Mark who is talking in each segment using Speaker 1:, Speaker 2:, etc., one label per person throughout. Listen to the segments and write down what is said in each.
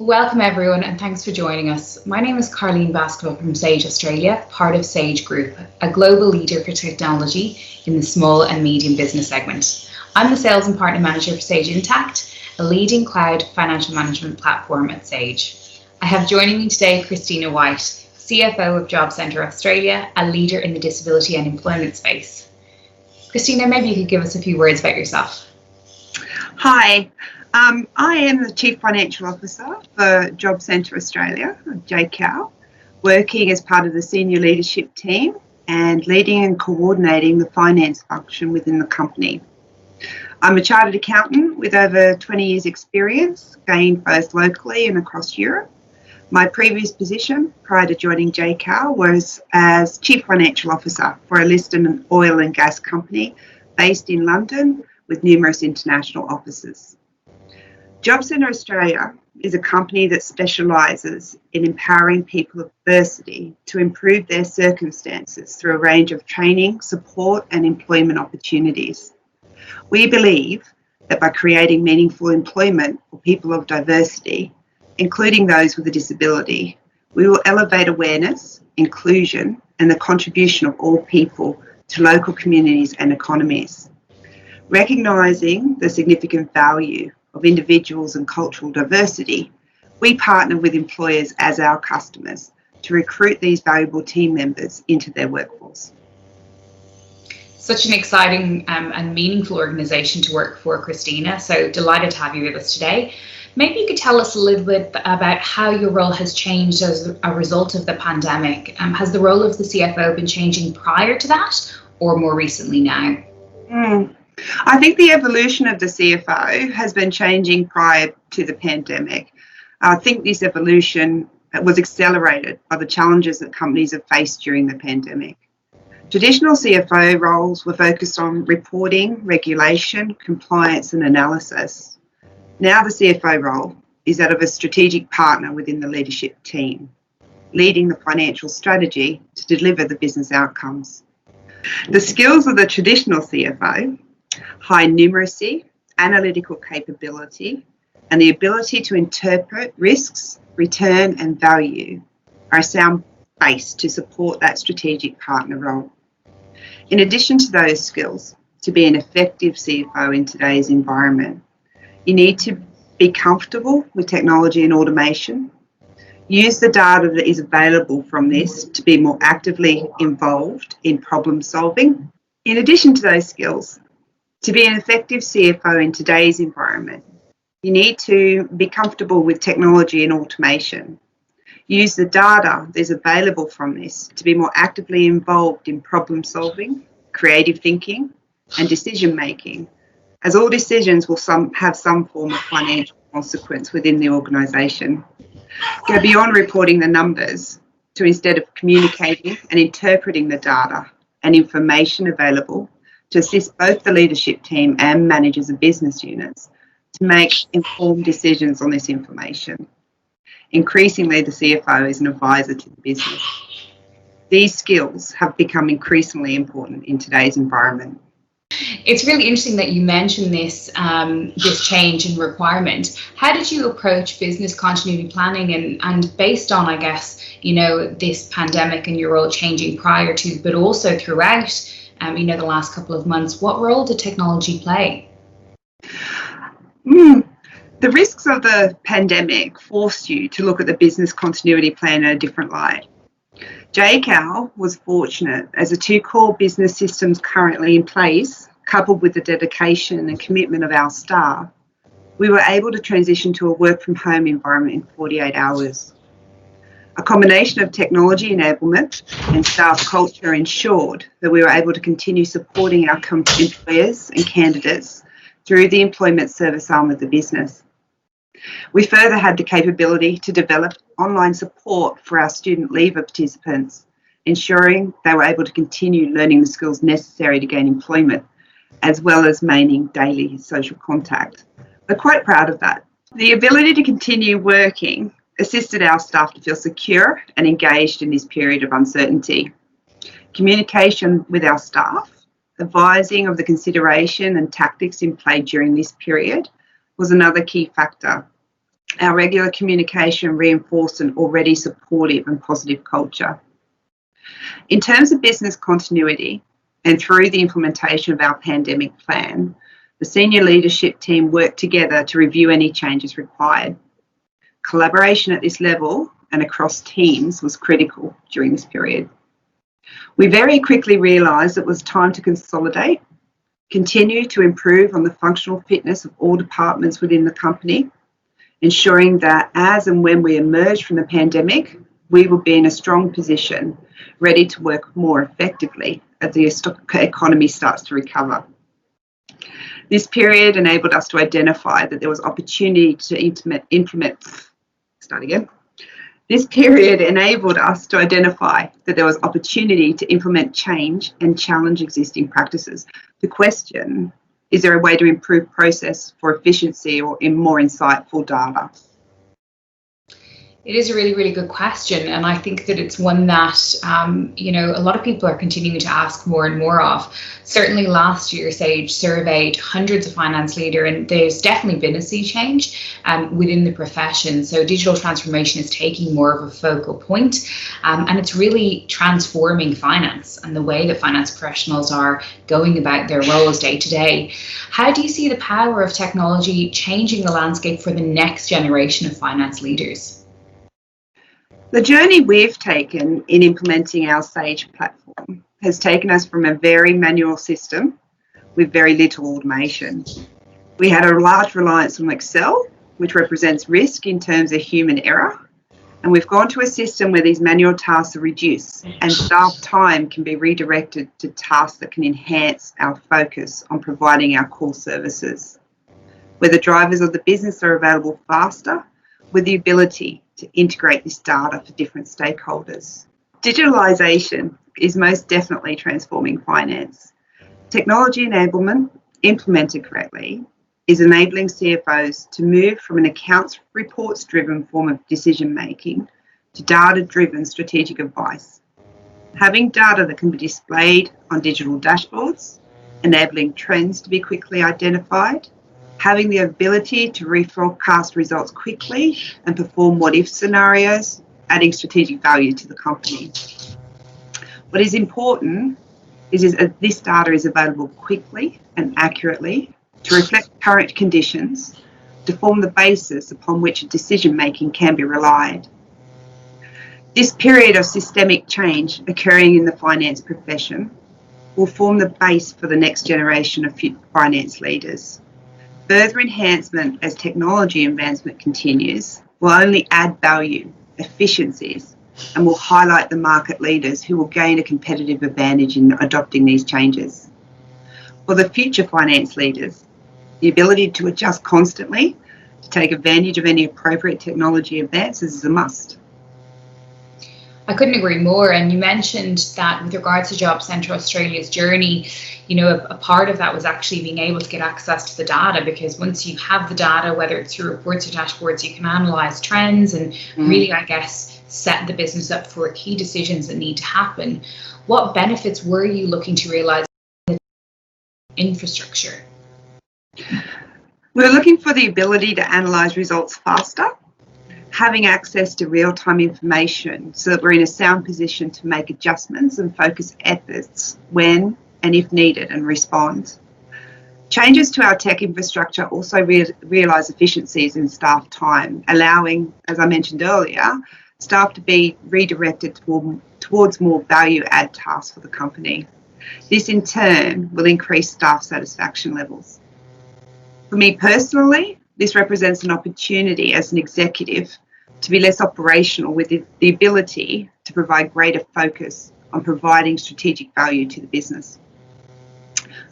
Speaker 1: Welcome everyone and thanks for joining us. My name is Carlene Baskerville from Sage Australia, part of Sage Group, a global leader for technology in the small and medium business segment. I'm the Sales and Partner Manager for Sage Intacct, a leading cloud financial management platform at Sage. I have joining me today Kristina White, CFO of Job Centre Australia, a leader in the disability and employment space. Kristina, maybe you could give us a few words about yourself.
Speaker 2: Hi, I am the Chief Financial Officer for Job Centre Australia, JCAL, working as part of the senior leadership team and leading and coordinating the finance function within the company. I'm a chartered accountant with over 20 years experience, gained both locally and across Europe. My previous position prior to joining JCAL was as Chief Financial Officer for a listed oil and gas company based in London with numerous international offices. Job Centre Australia is a company that specialises in empowering people of diversity to improve their circumstances through a range of training, support and employment opportunities. We believe that by creating meaningful employment for people of diversity, including those with a disability, we will elevate awareness, inclusion and the contribution of all people to local communities and economies. Recognising the significant value of individuals and cultural diversity, we partner with employers as our customers to recruit these valuable team members into their workforce.
Speaker 1: Such an exciting and meaningful organisation to work for, Kristina. So delighted to have you with us today. Maybe you could tell us a little bit about how your role has changed as a result of the pandemic. Has the role of the CFO been changing prior to that or more recently now?
Speaker 2: I think the evolution of the CFO has been changing prior to the pandemic. I think this evolution was accelerated by the challenges that companies have faced during the pandemic. Traditional CFO roles were focused on reporting, regulation, compliance and analysis. Now the CFO role is that of a strategic partner within the leadership team, leading the financial strategy to deliver the business outcomes. The skills of the traditional CFO, high numeracy, analytical capability, and the ability to interpret risks, return and value are a sound base to support that strategic partner role. In addition to those skills, to be an effective CFO in today's environment, you need to be comfortable with technology and automation, use the data that is available from this to be more actively involved in problem solving. In addition to those skills, to be an effective CFO in today's environment, you need to be comfortable with technology and automation. Use the data that is available from this to be more actively involved in problem solving, creative thinking and decision making, as all decisions will have some form of financial consequence within the organisation. Go beyond reporting the numbers to instead of communicating and interpreting the data and information available to assist both the leadership team and managers of business units to make informed decisions on this information. Increasingly, the CFO is an advisor to the business. These skills have become increasingly important in today's environment.
Speaker 1: It's really interesting that you mentioned this change in requirement. How did you approach business continuity planning and based on, I guess, this pandemic and your role changing prior to, but also throughout, the last couple of months, what role did technology play?
Speaker 2: The risks of the pandemic forced you to look at the business continuity plan in a different light. JCAL was fortunate as the two core business systems currently in place, coupled with the dedication and commitment of our staff, we were able to transition to a work from home environment in 48 hours. A combination of technology enablement and staff culture ensured that we were able to continue supporting our employers and candidates through the employment service arm of the business. We further had the capability to develop online support for our student leaver participants, ensuring they were able to continue learning the skills necessary to gain employment, as well as maintaining daily social contact. We're quite proud of that. The ability to continue working assisted our staff to feel secure and engaged in this period of uncertainty. Communication with our staff, advising of the consideration and tactics in play during this period was another key factor. Our regular communication reinforced an already supportive and positive culture. In terms of business continuity, and through the implementation of our pandemic plan, the senior leadership team worked together to review any changes required. Collaboration at this level and across teams was critical during this period. We very quickly realised it was time to consolidate, continue to improve on the functional fitness of all departments within the company, ensuring that as and when we emerge from the pandemic, we will be in a strong position, ready to work more effectively as the economy starts to recover. This period enabled us to identify that there was opportunity to implement. This period enabled us to identify that there was opportunity to implement change and challenge existing practices. The question, is there a way to improve process for efficiency or in more insightful data?
Speaker 1: It is a really, really good question. And I think that it's one that, a lot of people are continuing to ask more and more of. Certainly last year, Sage surveyed hundreds of finance leaders, and there's definitely been a sea change within the profession. So digital transformation is taking more of a focal point, and it's really transforming finance and the way that finance professionals are going about their roles day to day. How do you see the power of technology changing the landscape for the next generation of finance leaders?
Speaker 2: The journey we've taken in implementing our Sage platform has taken us from a very manual system with very little automation. We had a large reliance on Excel, which represents risk in terms of human error, and we've gone to a system where these manual tasks are reduced and staff time can be redirected to tasks that can enhance our focus on providing our core services, where the drivers of the business are available faster, with the ability to integrate this data for different stakeholders. Digitalisation is most definitely transforming finance. Technology enablement, implemented correctly, is enabling CFOs to move from an accounts reports-driven form of decision-making to data-driven strategic advice. Having data that can be displayed on digital dashboards, enabling trends to be quickly identified, having the ability to reforecast results quickly and perform what-if scenarios, adding strategic value to the company. What is important is that this data is available quickly and accurately to reflect current conditions, to form the basis upon which decision-making can be relied. This period of systemic change occurring in the finance profession will form the base for the next generation of finance leaders. Further enhancement as technology advancement continues will only add value, efficiencies, and will highlight the market leaders who will gain a competitive advantage in adopting these changes. For the future finance leaders, the ability to adjust constantly to take advantage of any appropriate technology advances is a must.
Speaker 1: I couldn't agree more. And you mentioned that with regards to Job Centre Australia's journey, a part of that was actually being able to get access to the data, because once you have the data, whether it's through reports or dashboards, you can analyse trends and really, I guess, set the business up for key decisions that need to happen. What benefits were you looking to realise in the infrastructure?
Speaker 2: We're looking for the ability to analyse results faster, having access to real-time information so that we're in a sound position to make adjustments and focus efforts when and if needed and respond. Changes to our tech infrastructure also realise efficiencies in staff time, allowing, as I mentioned earlier, staff to be redirected towards more value-add tasks for the company. This in turn will increase staff satisfaction levels. For me personally, this represents an opportunity as an executive to be less operational, with the ability to provide greater focus on providing strategic value to the business.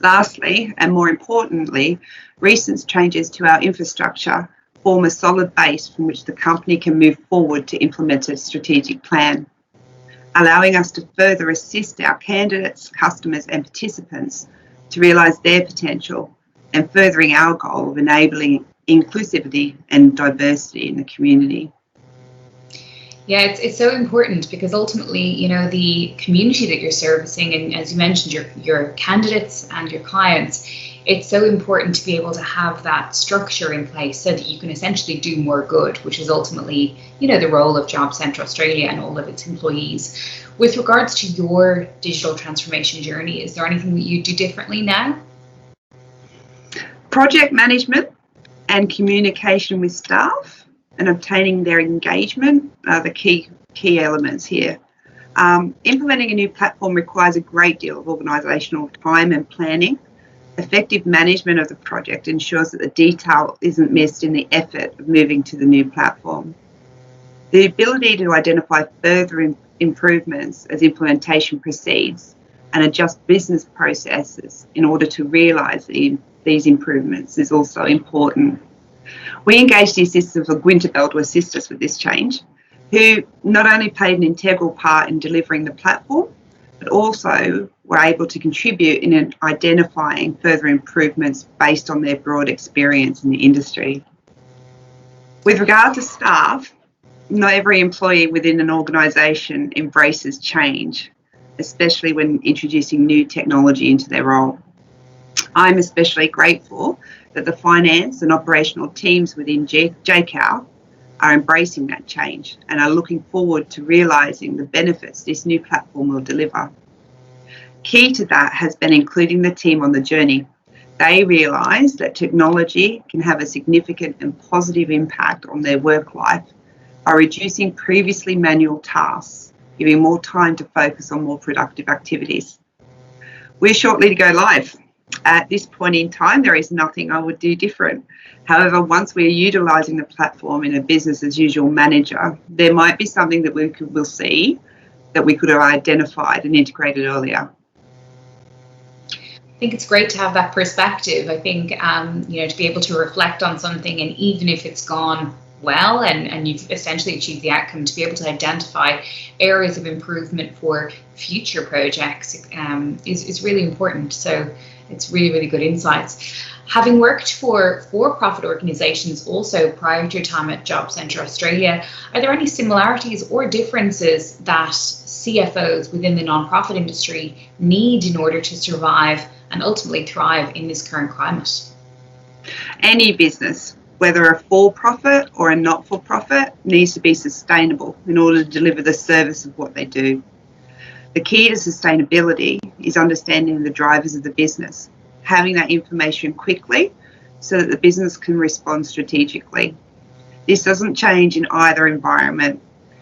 Speaker 2: Lastly, and more importantly, recent changes to our infrastructure form a solid base from which the company can move forward to implement a strategic plan, allowing us to further assist our candidates, customers and participants to realise their potential and furthering our goal of enabling inclusivity and diversity in the community.
Speaker 1: Yeah, it's so important because ultimately, the community that you're servicing, and as you mentioned, your candidates and your clients, it's so important to be able to have that structure in place so that you can essentially do more good, which is ultimately, the role of Job Centre Australia and all of its employees. With regards to your digital transformation journey, is there anything that you do differently now?
Speaker 2: Project management and communication with staff and obtaining their engagement are the key elements here. Implementing a new platform requires a great deal of organisational time and planning. Effective management of the project ensures that the detail isn't missed in the effort of moving to the new platform. The ability to identify further improvements as implementation proceeds and adjust business processes in order to realise these improvements is also important. We engaged the assistance of Winterbell to assist us with this change, who not only played an integral part in delivering the platform, but also were able to contribute in identifying further improvements based on their broad experience in the industry. With regard to staff, not every employee within an organisation embraces change, especially when introducing new technology into their role. I'm especially grateful that the finance and operational teams within JCAL are embracing that change and are looking forward to realising the benefits this new platform will deliver. Key to that has been including the team on the journey. They realise that technology can have a significant and positive impact on their work life by reducing previously manual tasks, giving more time to focus on more productive activities. We're shortly to go live. At this point in time, there is nothing I would do different. However, once we're utilising the platform in a business as usual manner, there might be something that we'll see that we could have identified and integrated earlier.
Speaker 1: I think it's great to have that perspective. I think, to be able to reflect on something, and even if it's gone well and you've essentially achieved the outcome, to be able to identify areas of improvement for future projects is really important. So it's really, really good insights. Having worked for for-profit organisations also prior to your time at Job Centre Australia, are there any similarities or differences that CFOs within the non-profit industry need in order to survive and ultimately thrive in this current climate?
Speaker 2: Any business, whether a for-profit or a not-for-profit, needs to be sustainable in order to deliver the service of what they do. The key to sustainability is understanding the drivers of the business, having that information quickly so that the business can respond strategically. This doesn't change in either environment,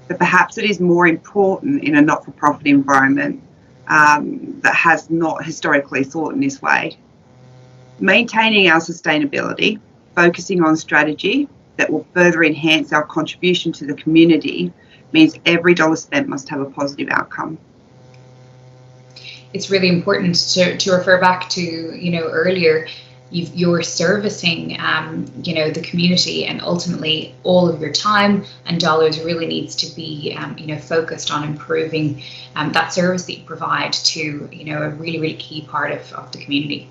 Speaker 2: but perhaps it is more important in a not-for-profit environment that has not historically thought in this way. Maintaining our sustainability, focusing on strategy that will further enhance our contribution to the community, means every dollar spent must have a positive outcome.
Speaker 1: It's really important to refer back to, earlier, you're servicing, the community, and ultimately all of your time and dollars really needs to be, focused on improving that service that you provide to, a really, really key part of the community.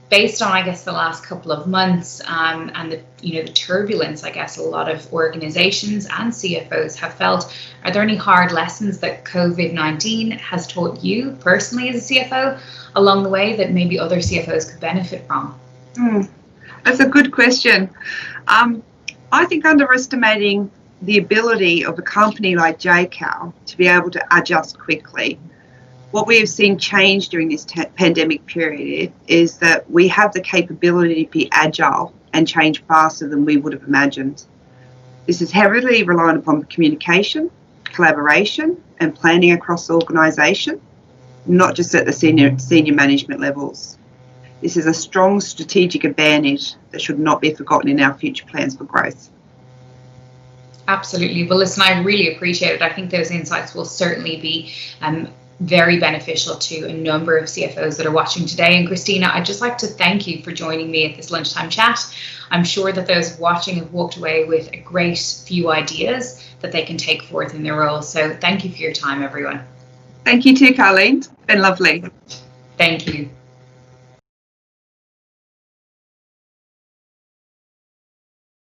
Speaker 1: Based on, I guess, the last couple of months and the turbulence, I guess, a lot of organisations and CFOs have felt, are there any hard lessons that COVID-19 has taught you personally as a CFO along the way that maybe other CFOs could benefit from?
Speaker 2: That's a good question. I think underestimating the ability of a company like JCAL to be able to adjust quickly. What we have seen change during this pandemic period is that we have the capability to be agile and change faster than we would have imagined. This is heavily reliant upon communication, collaboration and planning across the organisation, not just at the senior management levels. This is a strong strategic advantage that should not be forgotten in our future plans for growth.
Speaker 1: Absolutely. Well, listen, I really appreciate it. I think those insights will certainly be very beneficial to a number of CFOs that are watching today. And Kristina, I'd just like to thank you for joining me at this lunchtime chat. I'm sure that those watching have walked away with a great few ideas that they can take forth in their roles. So thank you for your time, everyone.
Speaker 2: Thank you too, Carlene. It's been lovely.
Speaker 1: Thank you.